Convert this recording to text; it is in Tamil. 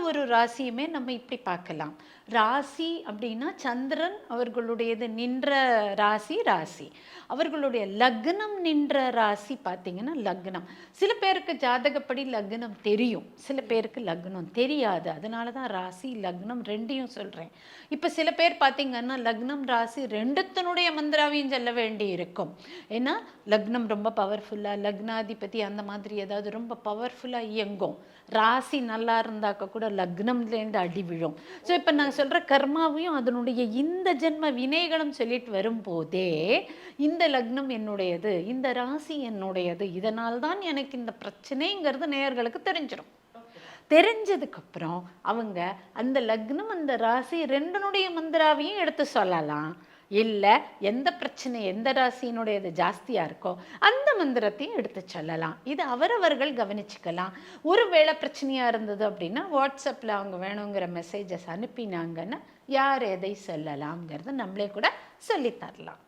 ஒரு ராசியுமே நம்ம இப்படி பார்க்கலாம். ராசி அப்படின்னா சந்திரன் அவர்களுடையது நின்ற ராசி ராசி. அவர்களுடைய லக்னம் நின்ற ராசி பார்த்தீங்கன்னா லக்னம். சில பேருக்கு ஜாதகப்படி லக்னம் தெரியும், சில பேருக்கு லக்னம் தெரியாது. அதனால தான் ராசி லக்னம் ரெண்டையும் சொல்கிறேன். இப்போ சில பேர் பார்த்தீங்கன்னா லக்னம் ராசி ரெண்டுத்தினுடைய மந்திராவையும் சொல்ல வேண்டி இருக்கும். ஏன்னா லக்னம் ரொம்ப பவர்ஃபுல்லாக, லக்னாதிபதி அந்த மாதிரி ஏதாவது ரொம்ப பவர்ஃபுல்லாக இயங்கும். ராசி நல்லா இருந்தாக்க கூட லக்னம்லேருந்து அடி விழும். ஸோ இப்போ நான் சொல்கிற கர்மாவையும் அதனுடைய இந்த ஜென்ம வினைகளும் சொல்லிட்டு வரும்போதே இந்த லக்னம் என்னுடையது, இந்த ராசி என்னுடையது, இதனால்தான் எனக்கு இந்த பிரச்சனைங்கிறது நேயர்களுக்கு தெரிஞ்சிடும். தெரிஞ்சதுக்கப்புறம் அவங்க அந்த லக்னம் அந்த ராசி ரெண்டனுடைய மந்திராவையும் எடுத்து சொல்லலாம். இல்லை எந்த பிரச்சனை எந்த ராசியினுடையது ஜாஸ்தியாக இருக்கோ அந்த மந்திரத்தையும் எடுத்து சொல்லலாம். இது அவரவர்கள் கவனிச்சுக்கலாம். ஒரு வேளை பிரச்சனையாக இருந்தது அப்படின்னா வாட்ஸ்அப்பில் அவங்க வேணுங்கிற மெசேஜஸ் அனுப்பினாங்கன்னா யார் எதை சொல்லலாம்ங்கிறத நம்மளே கூட சொல்லித்தரலாம்.